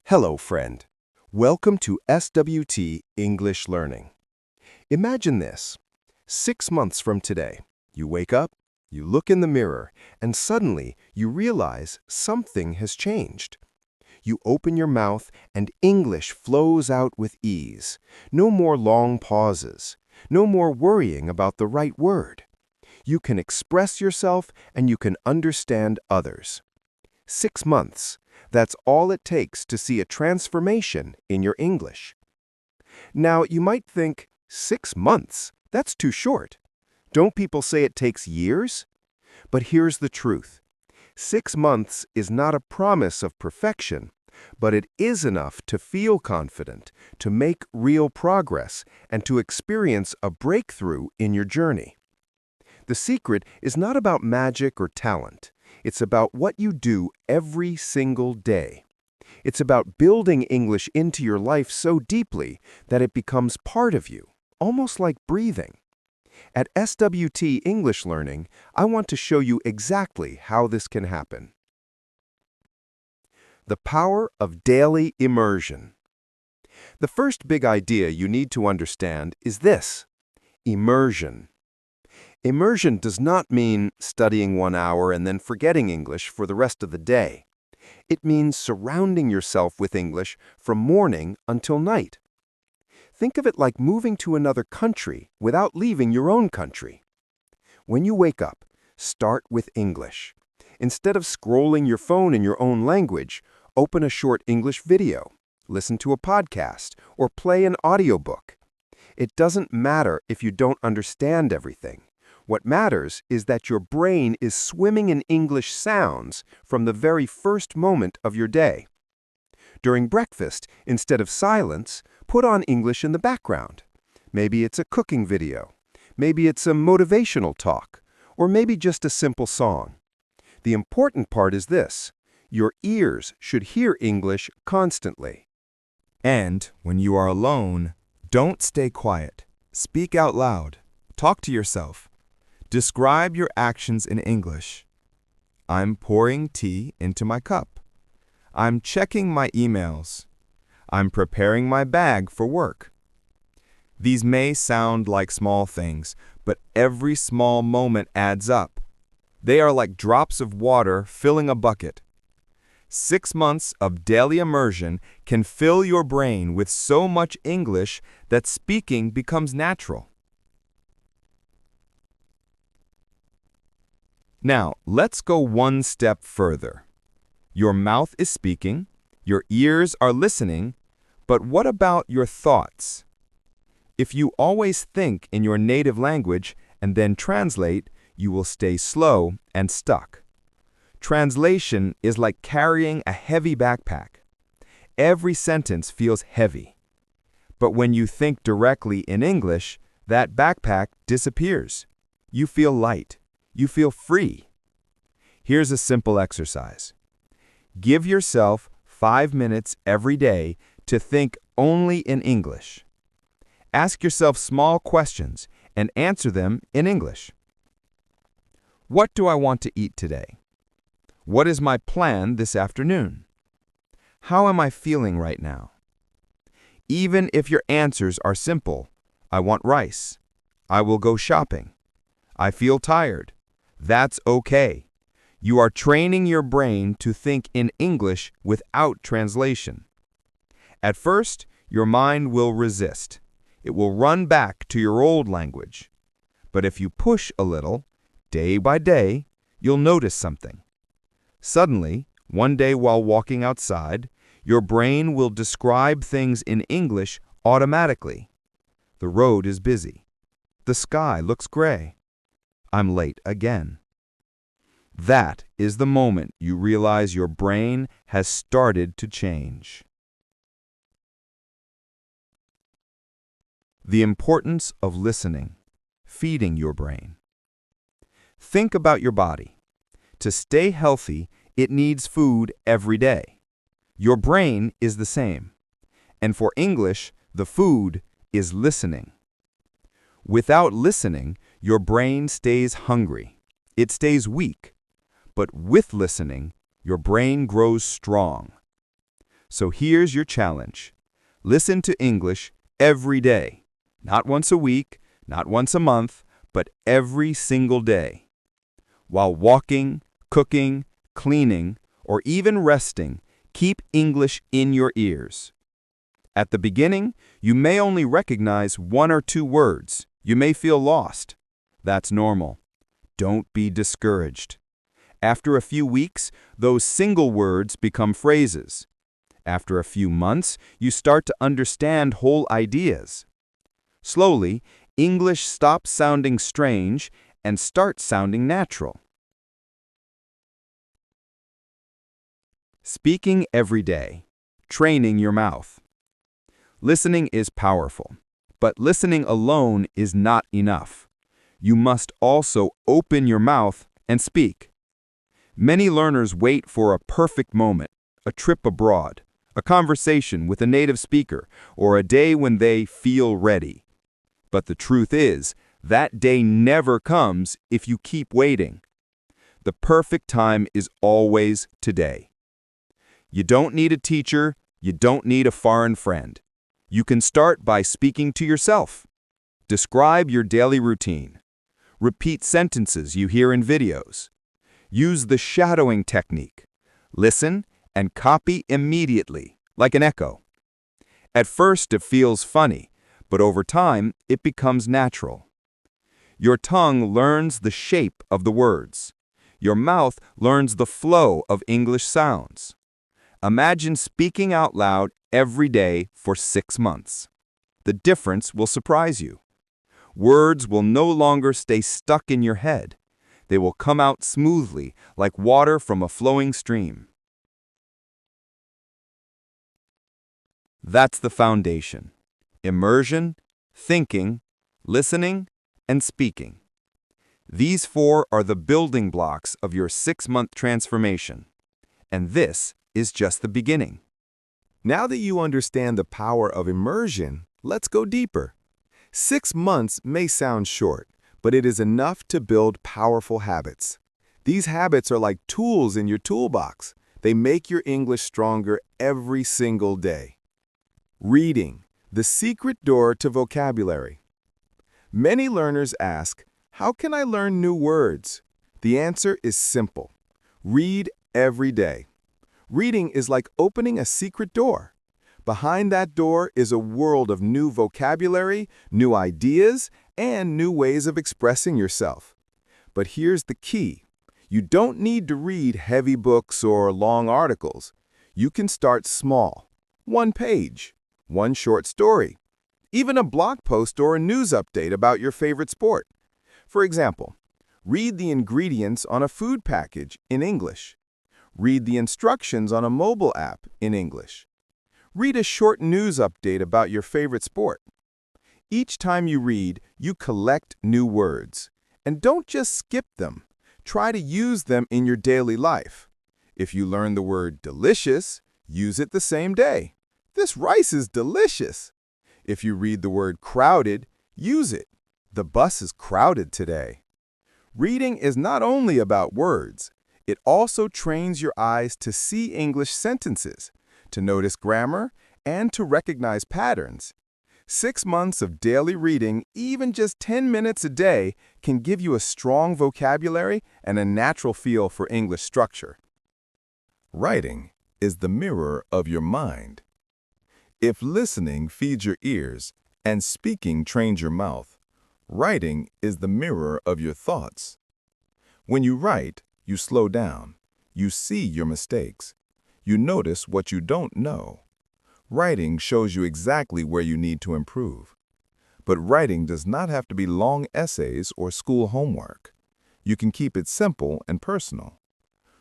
Hello, friend. Welcome to SWT English Learning. Imagine this. 6 months from today, you wake up, you look in the mirror, and suddenly you realize something has changed. You open your mouth and English flows out with ease. No more long pauses. No more worrying about the right word. You can express yourself and you can understand others. 6 months. That's all it takes to see a transformation in your English. Now, you might think, 6 months? That's too short. Don't people say it takes years? But here's the truth. 6 months is not a promise of perfection, but it is enough to feel confident, to make real progress, and to experience a breakthrough in your journey. The secret is not about magic or talent. It's about what you do every single day. It's about building English into your life so deeply that it becomes part of you, almost like breathing. At SWT English Learning, I want to show you exactly how this can happen. The power of daily immersion. The first big idea you need to understand is this: immersion. Immersion does not mean studying 1 hour and then forgetting English for the rest of the day. It means surrounding yourself with English from morning until night. Think of it like moving to another country without leaving your own country. When you wake up, start with English. Instead of scrolling your phone in your own language, open a short English video, listen to a podcast, or play an audiobook. It doesn't matter if you don't understand everything. What matters is that your brain is swimming in English sounds from the very first moment of your day. During breakfast, instead of silence, put on English in the background. Maybe it's a cooking video. Maybe it's a motivational talk. Or maybe just a simple song. The important part is this: your ears should hear English constantly. And when you are alone, don't stay quiet. Speak out loud. Talk to yourself. Describe your actions in English. I'm pouring tea into my cup. I'm checking my emails. I'm preparing my bag for work. These may sound like small things, but every small moment adds up. They are like drops of water filling a bucket. 6 months of daily immersion can fill your brain with so much English that speaking becomes natural. Now, let's go one step further. Your mouth is speaking, your ears are listening, but what about your thoughts? If you always think in your native language and then translate, you will stay slow and stuck. Translation is like carrying a heavy backpack. Every sentence feels heavy. But when you think directly in English, that backpack disappears. You feel light. You feel free. Here's a simple exercise. Give yourself 5 minutes every day to think only in English. Ask yourself small questions and answer them in English. What do I want to eat today? What is my plan this afternoon? How am I feeling right now? Even if your answers are simple, I want rice. I will go shopping. I feel tired. That's okay. You are training your brain to think in English without translation. At first, your mind will resist. It will run back to your old language. But if you push a little, day by day, you'll notice something. Suddenly, one day while walking outside, your brain will describe things in English automatically. The road is busy. The sky looks gray. I'm late again. That is the moment you realize your brain has started to change. The importance of listening, feeding your brain. Think about your body. To stay healthy, it needs food every day. Your brain is the same. And for English, the food is listening. Without listening, your brain stays hungry. It stays weak. But with listening, your brain grows strong. So here's your challenge. Listen to English every day. Not once a week, not once a month, but every single day. While walking, cooking, cleaning, or even resting, keep English in your ears. At the beginning, you may only recognize one or two words. You may feel lost. That's normal. Don't be discouraged. After a few weeks, those single words become phrases. After a few months, you start to understand whole ideas. Slowly, English stops sounding strange and starts sounding natural. Speaking every day. Training your mouth. Listening is powerful, but listening alone is not enough. You must also open your mouth and speak. Many learners wait for a perfect moment, a trip abroad, a conversation with a native speaker, or a day when they feel ready. But the truth is, that day never comes if you keep waiting. The perfect time is always today. You don't need a teacher, you don't need a foreign friend. You can start by speaking to yourself. Describe your daily routine. Repeat sentences you hear in videos. Use the shadowing technique. Listen and copy immediately, like an echo. At first it feels funny, but over time it becomes natural. Your tongue learns the shape of the words. Your mouth learns the flow of English sounds. Imagine speaking out loud every day for 6 months. The difference will surprise you. Words will no longer stay stuck in your head. They will come out smoothly, like water from a flowing stream. That's the foundation. Immersion, thinking, listening, and speaking. These 4 are the building blocks of your 6-month transformation. And this is just the beginning. Now that you understand the power of immersion, let's go deeper. 6 months may sound short, but it is enough to build powerful habits. These habits are like tools in your toolbox. They make your English stronger every single day. Reading, the secret door to vocabulary. Many learners ask, how can I learn new words? The answer is simple. Read every day. Reading is like opening a secret door. Behind that door is a world of new vocabulary, new ideas, and new ways of expressing yourself. But here's the key. You don't need to read heavy books or long articles. You can start small. 1 page, 1 short story, even a blog post or a news update about your favorite sport. For example, read the ingredients on a food package in English. Read the instructions on a mobile app in English. Read a short news update about your favorite sport. Each time you read, you collect new words. And don't just skip them. Try to use them in your daily life. If you learn the word delicious, use it the same day. This rice is delicious. If you read the word crowded, use it. The bus is crowded today. Reading is not only about words. It also trains your eyes to see English sentences, to notice grammar, and to recognize patterns. 6 months of daily reading, even just 10 minutes a day, can give you a strong vocabulary and a natural feel for English structure. Writing is the mirror of your mind. If listening feeds your ears and speaking trains your mouth, writing is the mirror of your thoughts. When you write, you slow down. You see your mistakes. You notice what you don't know. Writing shows you exactly where you need to improve. But writing does not have to be long essays or school homework. You can keep it simple and personal.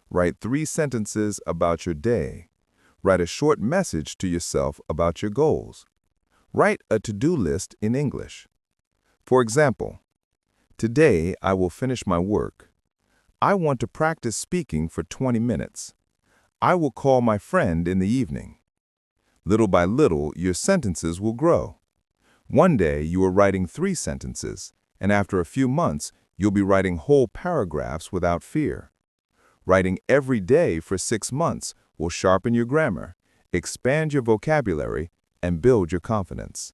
Write 3 sentences about your day. Write a short message to yourself about your goals. Write a to-do list in English. For example, today I will finish my work. I want to practice speaking for 20 minutes. I will call my friend in the evening. Little by little, your sentences will grow. One day, you are writing 3 sentences, and after a few months, you'll be writing whole paragraphs without fear. Writing every day for 6 months will sharpen your grammar, expand your vocabulary, and build your confidence.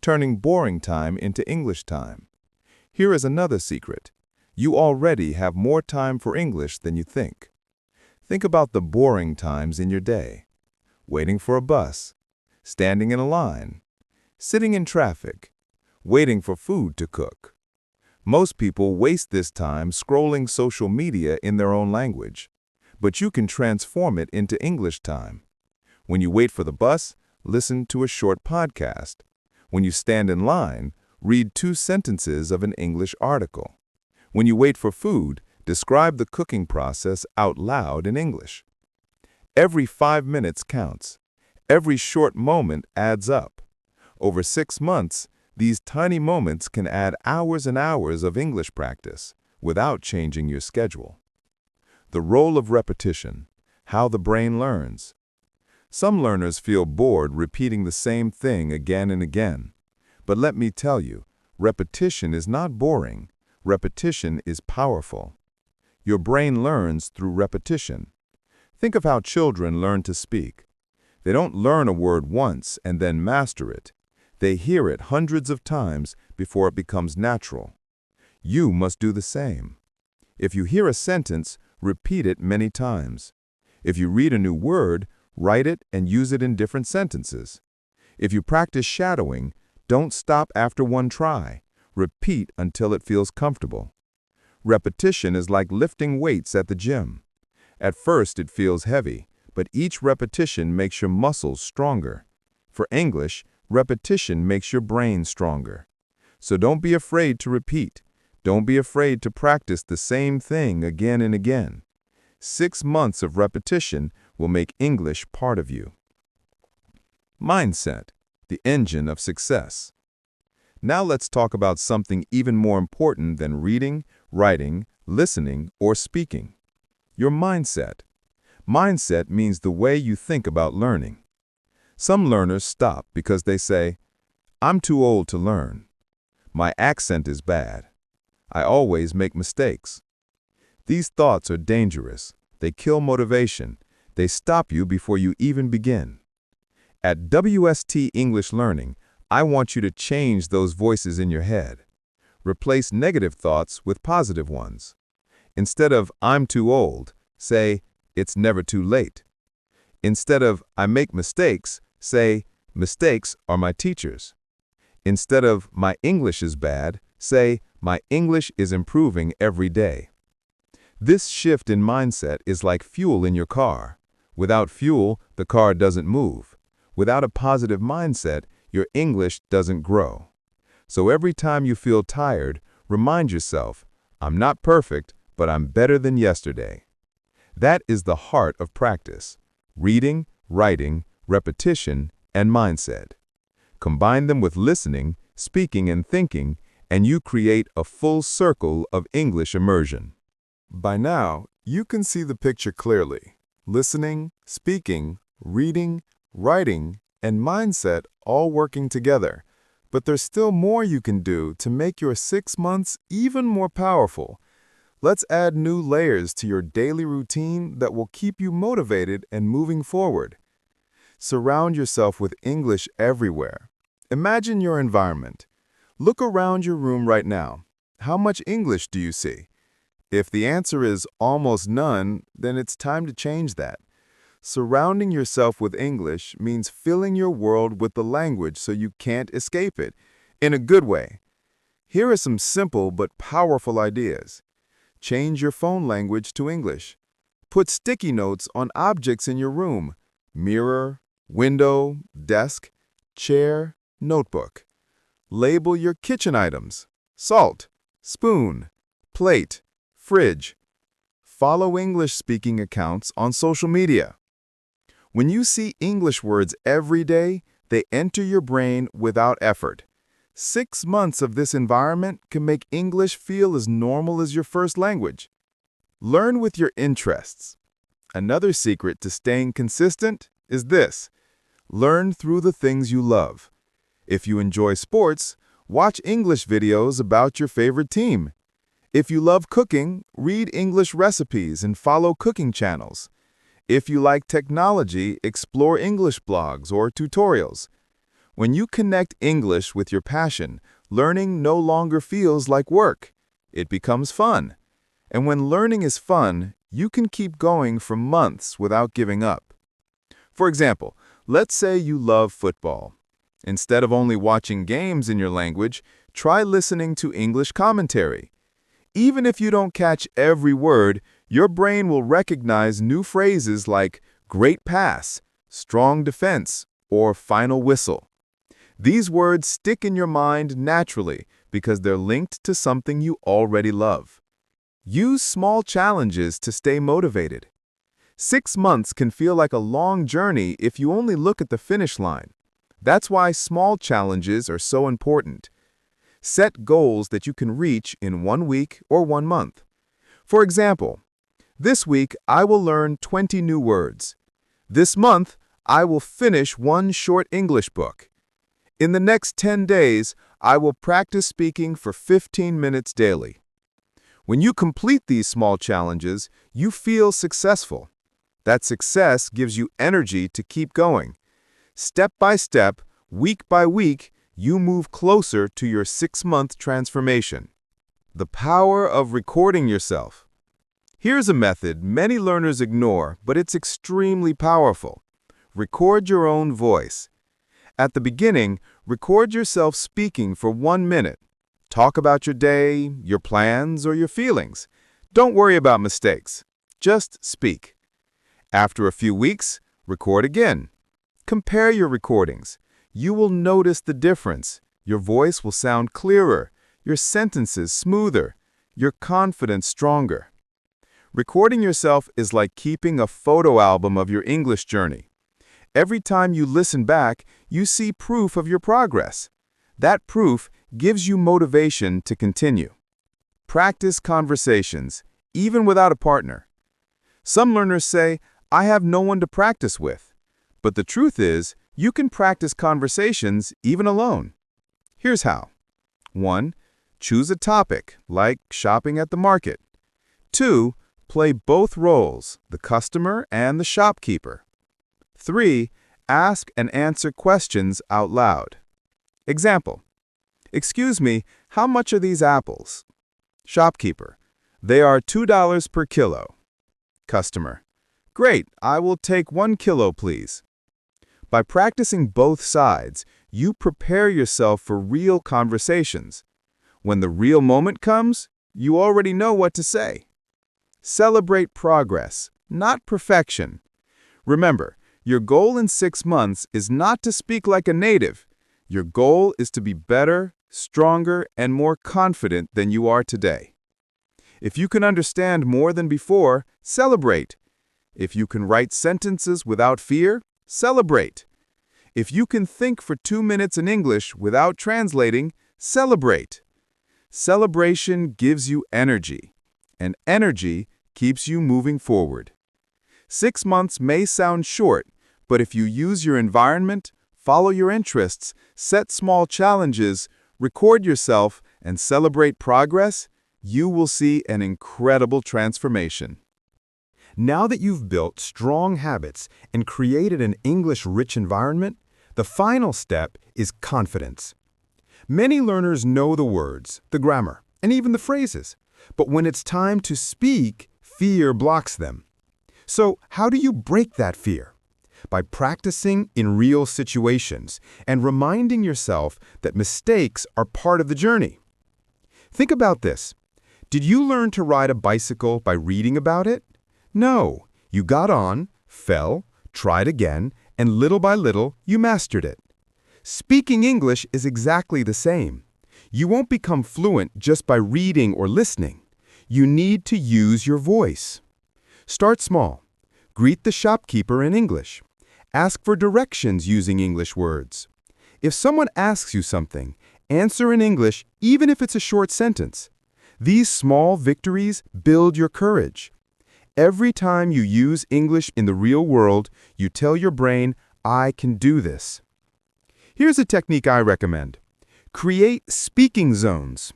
Turning boring time into English time. Here is another secret. You already have more time for English than you think. Think about the boring times in your day. Waiting for a bus, standing in a line, sitting in traffic, waiting for food to cook. Most people waste this time scrolling social media in their own language, but you can transform it into English time. When you wait for the bus, listen to a short podcast. When you stand in line, read 2 sentences of an English article. When you wait for food, describe the cooking process out loud in English. Every 5 minutes counts. Every short moment adds up. Over 6 months, these tiny moments can add hours and hours of English practice without changing your schedule. The role of repetition, how the brain learns. Some learners feel bored repeating the same thing again and again. But let me tell you, repetition is not boring. Repetition is powerful. Your brain learns through repetition. Think of how children learn to speak. They don't learn a word once and then master it. They hear it hundreds of times before it becomes natural. You must do the same. If you hear a sentence, repeat it many times. If you read a new word, write it and use it in different sentences. If you practice shadowing, don't stop after one try. Repeat until it feels comfortable. Repetition is like lifting weights at the gym. At first it feels heavy, but each repetition makes your muscles stronger. For English, repetition makes your brain stronger. So don't be afraid to repeat. Don't be afraid to practice the same thing again and again. 6 months of repetition will make English part of you. Mindset, the engine of success. Now let's talk about something even more important than reading, writing, listening, or speaking. Your mindset. Mindset means the way you think about learning. Some learners stop because they say, "I'm too old to learn. My accent is bad. I always make mistakes." These thoughts are dangerous. They kill motivation. They stop you before you even begin. At WST English Learning, I want you to change those voices in your head. Replace negative thoughts with positive ones. Instead of "I'm too old," say, "It's never too late." Instead of "I make mistakes," say, "Mistakes are my teachers." Instead of "My English is bad," say, "My English is improving every day." This shift in mindset is like fuel in your car. Without fuel, the car doesn't move. Without a positive mindset, your English doesn't grow. So every time you feel tired, remind yourself, "I'm not perfect, but I'm better than yesterday." That is the heart of practice. Reading, writing, repetition, and mindset. Combine them with listening, speaking, and thinking, and you create a full circle of English immersion. By now, you can see the picture clearly. Listening, speaking, reading, writing, and mindset all working together. But there's still more you can do to make your 6 months even more powerful. Let's add new layers to your daily routine that will keep you motivated and moving forward. Surround yourself with English everywhere. Imagine your environment. Look around your room right now. How much English do you see? If the answer is almost none, then it's time to change that. Surrounding yourself with English means filling your world with the language so you can't escape it, in a good way. Here are some simple but powerful ideas. Change your phone language to English. Put sticky notes on objects in your room: mirror, window, desk, chair, notebook. Label your kitchen items: salt, spoon, plate, fridge. Follow English-speaking accounts on social media. When you see English words every day, they enter your brain without effort. 6 months of this environment can make English feel as normal as your first language. Learn with your interests. Another secret to staying consistent is this: learn through the things you love. If you enjoy sports, watch English videos about your favorite team. If you love cooking, read English recipes and follow cooking channels. If you like technology, explore English blogs or tutorials. When you connect English with your passion, learning no longer feels like work. It becomes fun. And when learning is fun, you can keep going for months without giving up. For example, let's say you love football. Instead of only watching games in your language, try listening to English commentary. Even if you don't catch every word, your brain will recognize new phrases like great pass, strong defense, or final whistle. These words stick in your mind naturally because they're linked to something you already love. Use small challenges to stay motivated. 6 months can feel like a long journey if you only look at the finish line. That's why small challenges are so important. Set goals that you can reach in 1 week or 1 month. For example, this week I will learn 20 new words. This month, I will finish 1 short English book. In the next 10 days, I will practice speaking for 15 minutes daily. When you complete these small challenges, you feel successful. That success gives you energy to keep going. Step by step, week by week, you move closer to your 6-month transformation. The power of recording yourself. Here's a method many learners ignore, but it's extremely powerful. Record your own voice. At the beginning, record yourself speaking for 1 minute. Talk about your day, your plans, or your feelings. Don't worry about mistakes. Just speak. After a few weeks, record again. Compare your recordings. You will notice the difference. Your voice will sound clearer, your sentences smoother, your confidence stronger. Recording yourself is like keeping a photo album of your English journey. Every time you listen back, you see proof of your progress. That proof gives you motivation to continue. Practice conversations, even without a partner. Some learners say, "I have no one to practice with." But the truth is, you can practice conversations even alone. Here's how. 1. Choose a topic, like shopping at the market. 2. Play both roles, the customer and the shopkeeper. 3. Ask and answer questions out loud. Example. "Excuse me, how much are these apples?" Shopkeeper. "They are $2 per kilo." Customer. "Great, I will take 1 kilo, please." By practicing both sides, you prepare yourself for real conversations. When the real moment comes, you already know what to say. Celebrate progress, not perfection. Remember, your goal in 6 months is not to speak like a native. Your goal is to be better, stronger, and more confident than you are today. If you can understand more than before, celebrate. If you can write sentences without fear, celebrate. If you can think for 2 minutes in English without translating, celebrate. Celebration gives you energy, and energy keeps you moving forward. 6 months may sound short, but if you use your environment, follow your interests, set small challenges, record yourself, and celebrate progress, you will see an incredible transformation. Now that you've built strong habits and created an English-rich environment, the final step is confidence. Many learners know the words, the grammar, and even the phrases, but when it's time to speak, fear blocks them. So how do you break that fear? By practicing in real situations and reminding yourself that mistakes are part of the journey. Think about this. Did you learn to ride a bicycle by reading about it? No. You got on, fell, tried again, and little by little, you mastered it. Speaking English is exactly the same. You won't become fluent just by reading or listening. You need to use your voice. Start small. Greet the shopkeeper in English. Ask for directions using English words. If someone asks you something, answer in English even if it's a short sentence. These small victories build your courage. Every time you use English in the real world, you tell your brain, "I can do this." Here's a technique I recommend. Create speaking zones.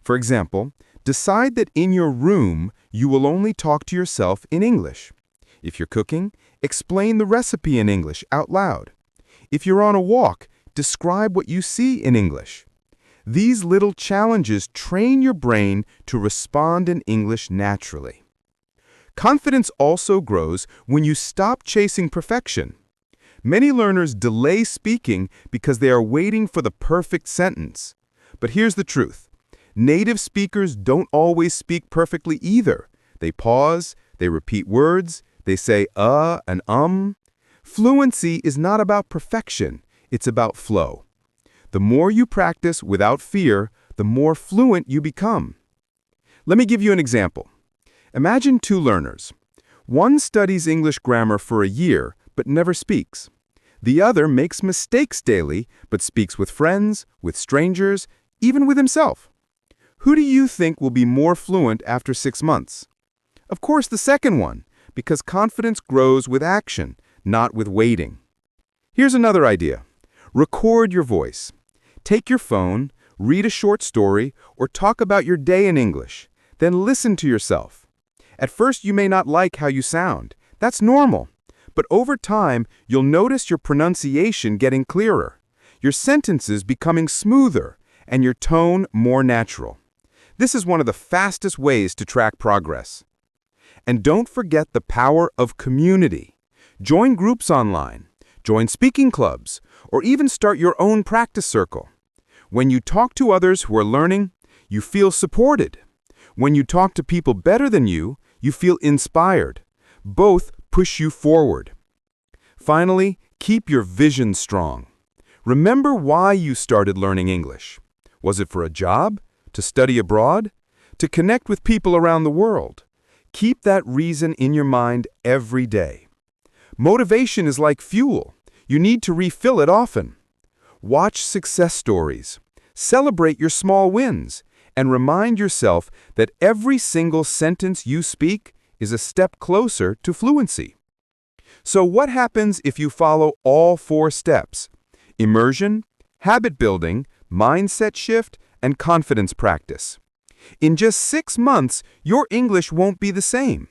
For example, decide that in your room, you will only talk to yourself in English. If you're cooking, explain the recipe in English out loud. If you're on a walk, describe what you see in English. These little challenges train your brain to respond in English naturally. Confidence also grows when you stop chasing perfection. Many learners delay speaking because they are waiting for the perfect sentence. But here's the truth. Native speakers don't always speak perfectly either. They pause, they repeat words, they say and. Fluency is not about perfection, it's about flow. The more you practice without fear, the more fluent you become. Let me give you an example. Imagine two learners. One studies English grammar for a year, but never speaks. The other makes mistakes daily, but speaks with friends, with strangers, even with himself. Who do you think will be more fluent after 6 months? Of course, the second one, because confidence grows with action, not with waiting. Here's another idea. Record your voice. Take your phone, read a short story, or talk about your day in English. Then listen to yourself. At first, you may not like how you sound. That's normal. But over time, you'll notice your pronunciation getting clearer, your sentences becoming smoother, and your tone more natural. This is one of the fastest ways to track progress. And don't forget the power of community. Join groups online, join speaking clubs, or even start your own practice circle. When you talk to others who are learning, you feel supported. When you talk to people better than you feel inspired. Both push you forward. Finally, keep your vision strong. Remember why you started learning English. Was it for a job? To study abroad? To connect with people around the world? Keep that reason in your mind every day. Motivation is like fuel. You need to refill it often. Watch success stories. Celebrate your small wins. And remind yourself that every single sentence you speak is a step closer to fluency. So what happens if you follow all 4 steps? Immersion, habit building, mindset shift, and confidence practice. In just 6 months, your English won't be the same.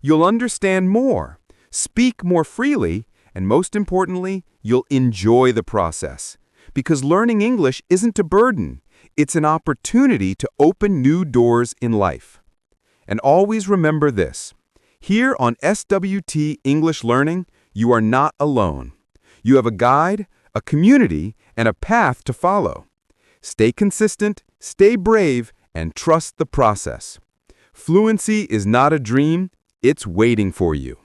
You'll understand more, speak more freely, and most importantly, you'll enjoy the process. Because learning English isn't a burden, it's an opportunity to open new doors in life. And always remember this. Here on SWT English Learning, you are not alone. You have a guide, a community, and a path to follow. Stay consistent, stay brave, and trust the process. Fluency is not a dream, it's waiting for you.